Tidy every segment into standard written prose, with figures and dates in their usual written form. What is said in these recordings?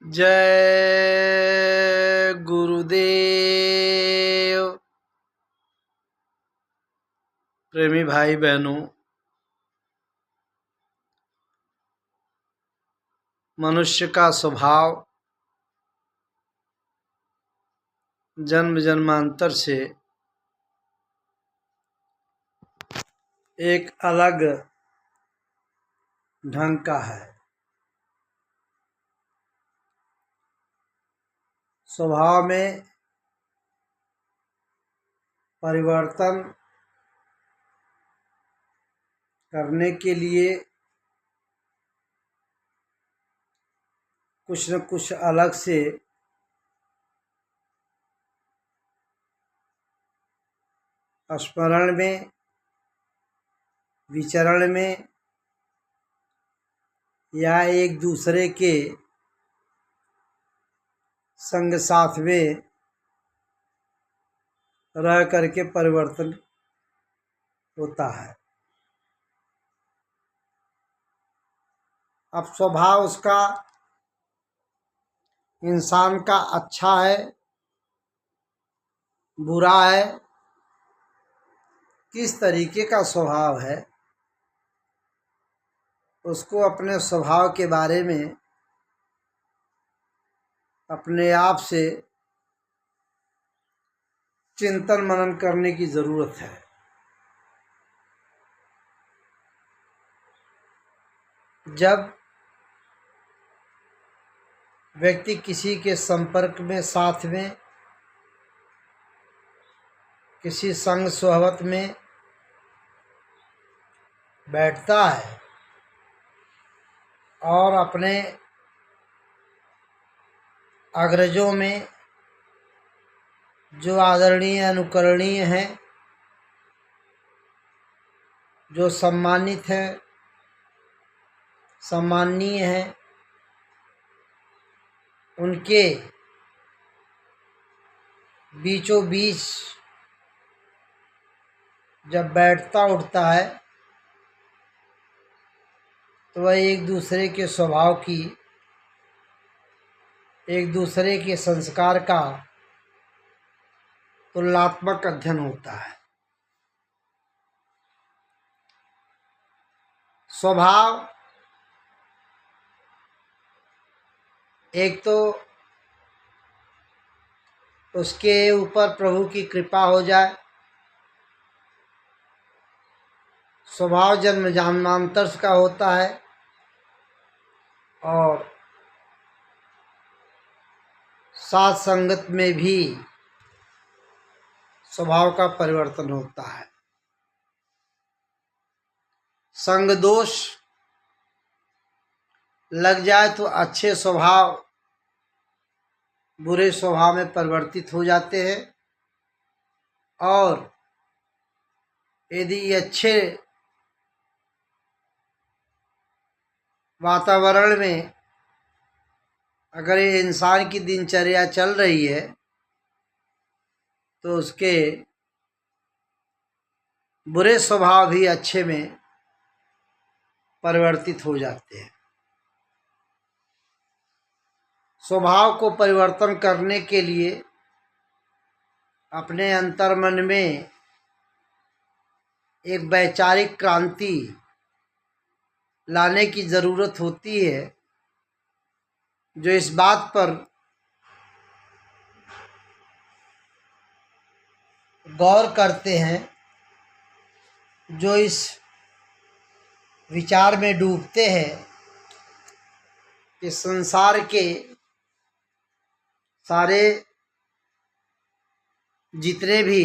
जय गुरुदेव। प्रेमी भाई बहनों, मनुष्य का स्वभाव जन्म जन्मांतर से एक अलग ढंग का है। स्वभाव में परिवर्तन करने के लिए कुछ न कुछ अलग से स्मरण में, विचरण में या एक दूसरे के संग साथ में रह करके परिवर्तन होता है। अब स्वभाव उसका इंसान का अच्छा है, बुरा है, किस तरीके का स्वभाव है, उसको अपने स्वभाव के बारे में अपने आप से चिंतन मनन करने की जरूरत है। जब व्यक्ति किसी के संपर्क में, साथ में, किसी संग सोहबत में बैठता है और अपने अग्रजों में जो आदरणीय, अनुकरणीय हैं, जो सम्मानित हैं, सम्माननीय हैं, उनके बीचों बीच जब बैठता उठता है तो वह एक दूसरे के स्वभाव की, एक दूसरे के संस्कार का तुलनात्मक अध्ययन होता है। स्वभाव एक तो उसके ऊपर प्रभु की कृपा हो जाए, स्वभाव जन्म जन्मांतर का होता है, और साथ संगत में भी स्वभाव का परिवर्तन होता है। संग दोष लग जाए तो अच्छे स्वभाव बुरे स्वभाव में परिवर्तित हो जाते हैं, और यदि अच्छे वातावरण में अगर ये इंसान की दिनचर्या चल रही है तो उसके बुरे स्वभाव भी अच्छे में परिवर्तित हो जाते हैं। स्वभाव को परिवर्तन करने के लिए अपने अंतर्मन में एक वैचारिक क्रांति लाने की जरूरत होती है, जो इस बात पर गौर करते हैं, जो इस विचार में डूबते हैं कि संसार के सारे जितने भी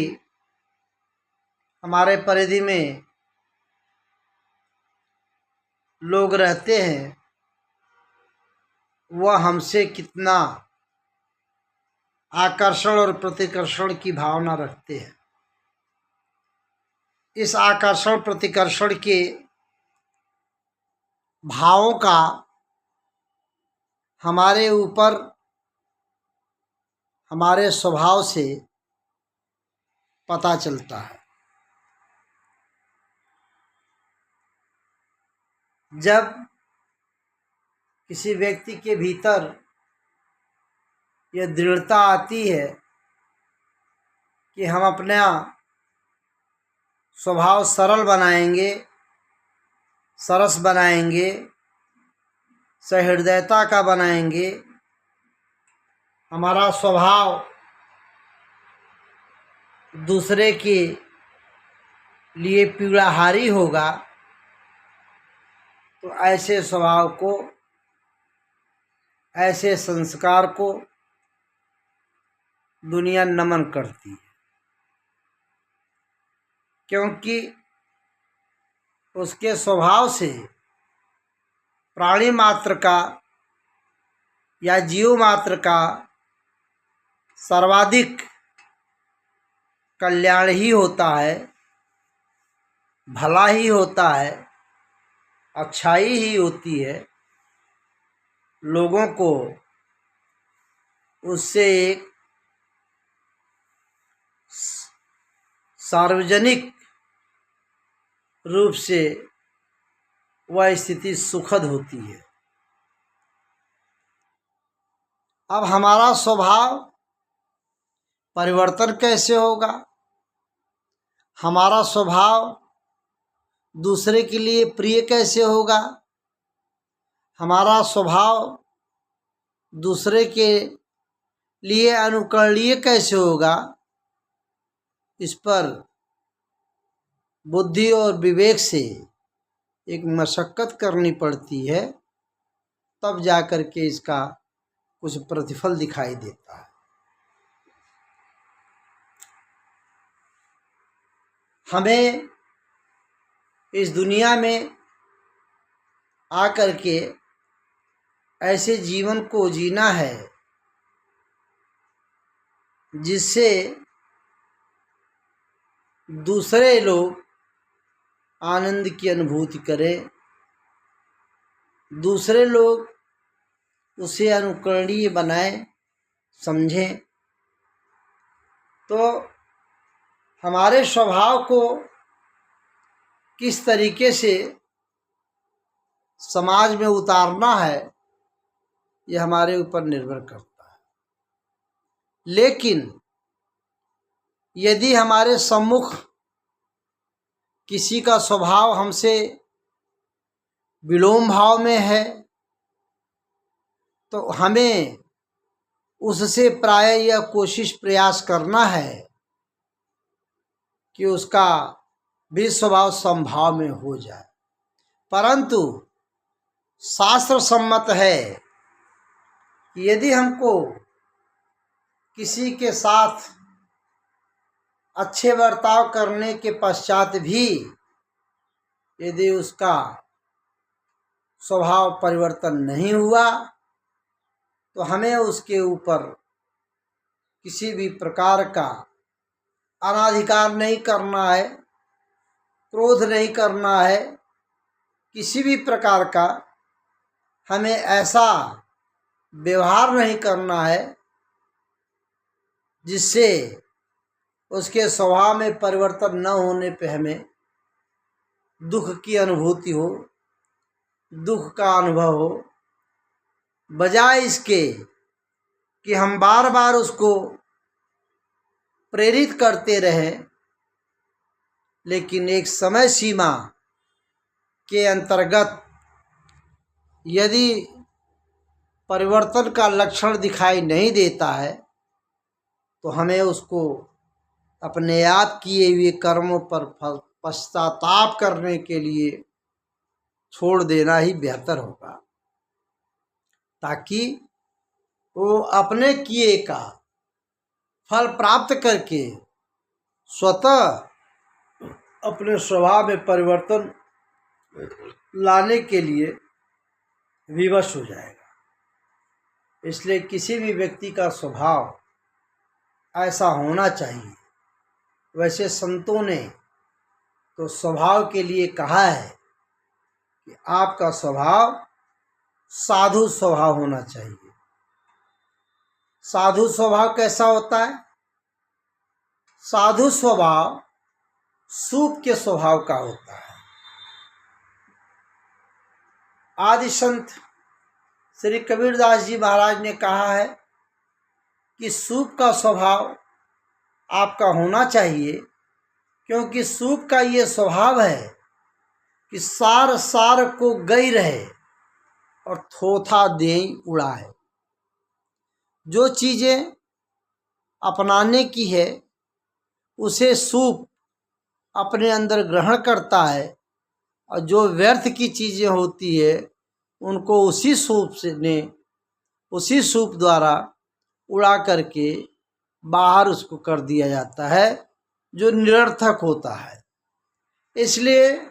हमारे परिधि में लोग रहते हैं वह हमसे कितना आकर्षण और प्रतिकर्षण की भावना रखते हैं। इस आकर्षण प्रतिकर्षण के भावों का हमारे ऊपर, हमारे स्वभाव से पता चलता है। जब किसी व्यक्ति के भीतर ये दृढ़ता आती है कि हम अपना स्वभाव सरल बनाएंगे, सरस बनाएंगे, सहृदयता का बनाएंगे, हमारा स्वभाव दूसरे के लिए पीड़ाहारी होगा, तो ऐसे स्वभाव को, ऐसे संस्कार को दुनिया नमन करती है। क्योंकि उसके स्वभाव से प्राणी मात्र का या जीव मात्र का सर्वाधिक कल्याण ही होता है, भला ही होता है, अच्छाई ही होती है। लोगों को उससे एक सार्वजनिक रूप से वह स्थिति सुखद होती है। अब हमारा स्वभाव परिवर्तन कैसे होगा? हमारा स्वभाव दूसरे के लिए प्रिय कैसे होगा? हमारा स्वभाव दूसरे के लिए अनुकरणीय कैसे होगा? इस पर बुद्धि और विवेक से एक मशक्कत करनी पड़ती है, तब जाकर के इसका कुछ प्रतिफल दिखाई देता है। हमें इस दुनिया में आकर के ऐसे जीवन को जीना है जिससे दूसरे लोग आनंद की अनुभूति करें, दूसरे लोग उसे अनुकरणीय बनाएं, समझें। तो हमारे स्वभाव को किस तरीके से समाज में उतारना है, यह हमारे ऊपर निर्भर करता है। लेकिन यदि हमारे सम्मुख किसी का स्वभाव हमसे विलोम भाव में है, तो हमें उससे प्राय यह कोशिश प्रयास करना है कि उसका भी स्वभाव समभाव में हो जाए। परंतु शास्त्र सम्मत है कि यदि हमको किसी के साथ अच्छे बर्ताव करने के पश्चात भी यदि उसका स्वभाव परिवर्तन नहीं हुआ, तो हमें उसके ऊपर किसी भी प्रकार का अनाधिकार नहीं करना है, क्रोध नहीं करना है, किसी भी प्रकार का हमें ऐसा व्यवहार नहीं करना है जिससे उसके स्वभाव में परिवर्तन न होने पे हमें दुख की अनुभूति हो, दुख का अनुभव हो। बजाय इसके कि हम बार बार उसको प्रेरित करते रहें, लेकिन एक समय सीमा के अंतर्गत यदि परिवर्तन का लक्षण दिखाई नहीं देता है, तो हमें उसको अपने आप किए हुए कर्मों पर पश्चाताप करने के लिए छोड़ देना ही बेहतर होगा, ताकि वो अपने किए का फल प्राप्त करके स्वतः अपने स्वभाव में परिवर्तन लाने के लिए विवश हो जाएगा। इसलिए किसी भी व्यक्ति का स्वभाव ऐसा होना चाहिए। वैसे संतों ने तो स्वभाव के लिए कहा है कि आपका स्वभाव साधु स्वभाव होना चाहिए। साधु स्वभाव कैसा होता है? साधु स्वभाव सूप के स्वभाव का होता है। आदि संत श्री कबीरदास जी महाराज ने कहा है कि सूप का स्वभाव आपका होना चाहिए, क्योंकि सूप का ये स्वभाव है कि सार सार को गई रहे और थोथा देई उड़ाए। जो चीज़ें अपनाने की है उसे सूप अपने अंदर ग्रहण करता है, और जो व्यर्थ की चीज़ें होती है उनको उसी सूप द्वारा उड़ा करके बाहर उसको कर दिया जाता है, जो निरर्थक होता है। इसलिए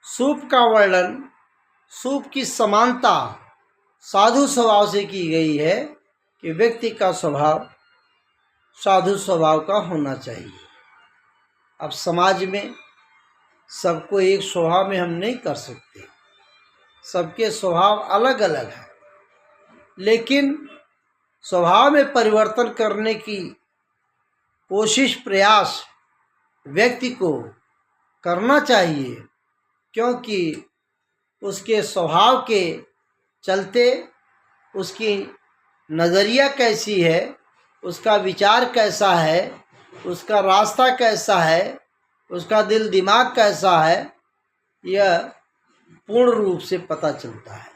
सूप का वर्णन, सूप की समानता साधु स्वभाव से की गई है कि व्यक्ति का स्वभाव साधु स्वभाव का होना चाहिए। अब समाज में सबको एक स्वभाव में हम नहीं कर सकते, सबके स्वभाव अलग अलग हैं, लेकिन स्वभाव में परिवर्तन करने की कोशिश प्रयास व्यक्ति को करना चाहिए, क्योंकि उसके स्वभाव के चलते उसकी नज़रिया कैसी है, उसका विचार कैसा है, उसका रास्ता कैसा है, उसका दिल दिमाग कैसा है, यह पूर्ण रूप से पता चलता है।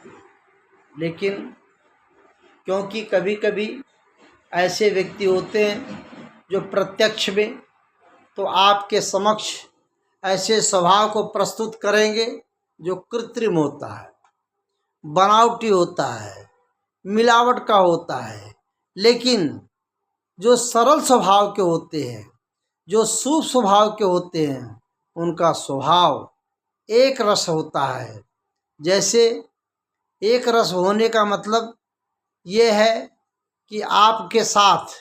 लेकिन क्योंकि कभी कभी ऐसे व्यक्ति होते हैं जो प्रत्यक्ष में तो आपके समक्ष ऐसे स्वभाव को प्रस्तुत करेंगे जो कृत्रिम होता है, बनावटी होता है, मिलावट का होता है। लेकिन जो सरल स्वभाव के होते हैं, जो शुभ स्वभाव के होते हैं, उनका स्वभाव एक रस होता है। जैसे एक रस होने का मतलब ये है कि आपके साथ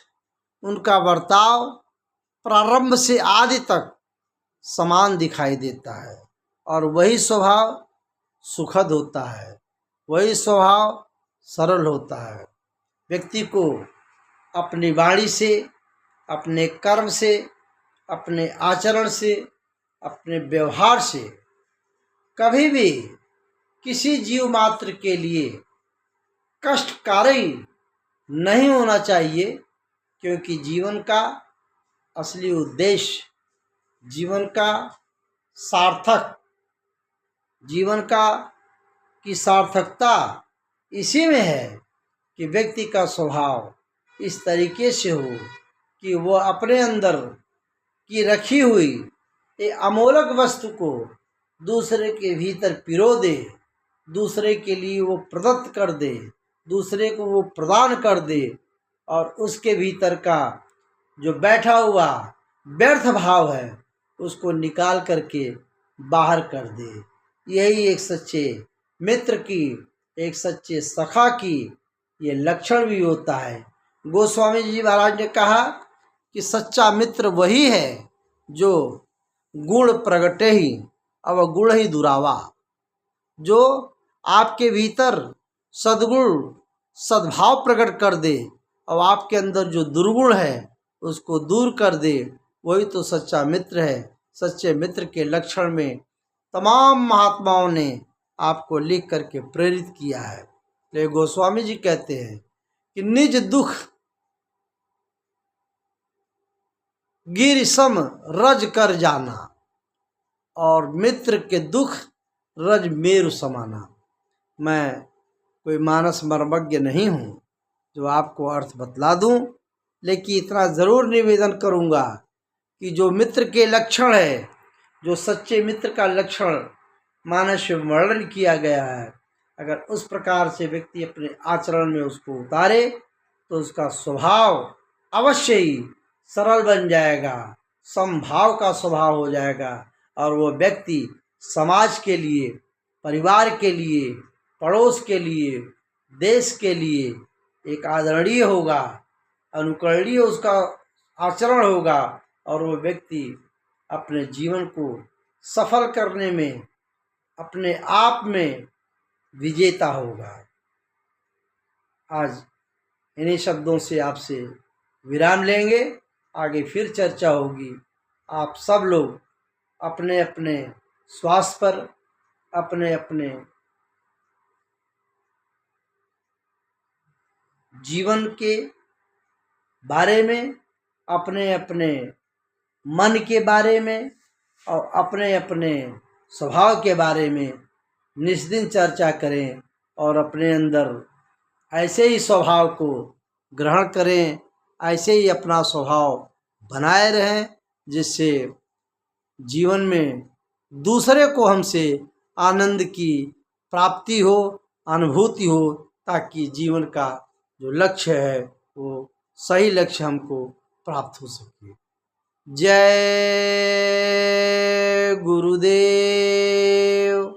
उनका बर्ताव प्रारंभ से आदि तक समान दिखाई देता है, और वही स्वभाव सुखद होता है, वही स्वभाव सरल होता है। व्यक्ति को अपनी वाणी से, अपने कर्म से, अपने आचरण से, अपने व्यवहार से कभी भी किसी जीव मात्र के लिए कष्टकारी नहीं होना चाहिए, क्योंकि जीवन का असली उद्देश्य, जीवन का सार्थक, जीवन की सार्थकता इसी में है कि व्यक्ति का स्वभाव इस तरीके से हो कि वह अपने अंदर की रखी हुई एक अमोलक वस्तु को दूसरे के भीतर पिरो दे, दूसरे के लिए वो प्रदत्त कर दे, दूसरे को वो प्रदान कर दे, और उसके भीतर का जो बैठा हुआ व्यर्थ भाव है उसको निकाल करके बाहर कर दे। यही एक सच्चे मित्र की, एक सच्चे सखा की ये लक्षण भी होता है। गोस्वामी जी महाराज ने कहा कि सच्चा मित्र वही है जो गुण प्रगटे ही अवगुण ही दुरावा। जो आपके भीतर सद्गुण सद्भाव प्रकट कर दे और आपके अंदर जो दुर्गुण है उसको दूर कर दे, वही तो सच्चा मित्र है। सच्चे मित्र के लक्षण में तमाम महात्माओं ने आपको लिख करके प्रेरित किया है। ले गोस्वामी जी कहते हैं कि निज दुख गिर सम रज कर जाना, और मित्र के दुख रज मेरु समाना। मैं कोई मानस मर्मज्ञ नहीं हूँ जो आपको अर्थ बतला दूँ, लेकिन इतना ज़रूर निवेदन करूँगा कि जो मित्र के लक्षण है, जो सच्चे मित्र का लक्षण मानस में वर्णन किया गया है, अगर उस प्रकार से व्यक्ति अपने आचरण में उसको उतारे तो उसका स्वभाव अवश्य ही सरल बन जाएगा, समभाव का स्वभाव हो जाएगा, और वो व्यक्ति समाज के लिए, परिवार के लिए, पड़ोस के लिए, देश के लिए एक आदरणीय होगा, अनुकरणीय उसका आचरण होगा, और वो व्यक्ति अपने जीवन को सफल करने में अपने आप में विजेता होगा। आज इन्हीं शब्दों से आपसे विराम लेंगे, आगे फिर चर्चा होगी। आप सब लोग अपने अपने स्वास्थ्य पर, अपने अपने जीवन के बारे में, अपने अपने मन के बारे में और अपने अपने स्वभाव के बारे में निस्दिन चर्चा करें और अपने अंदर ऐसे ही स्वभाव को ग्रहण करें, ऐसे ही अपना स्वभाव बनाए रहें, जिससे जीवन में दूसरे को हमसे आनंद की प्राप्ति हो, अनुभूति हो, ताकि जीवन का जो लक्ष्य है वो सही लक्ष्य हमको प्राप्त हो सके। जय गुरुदेव।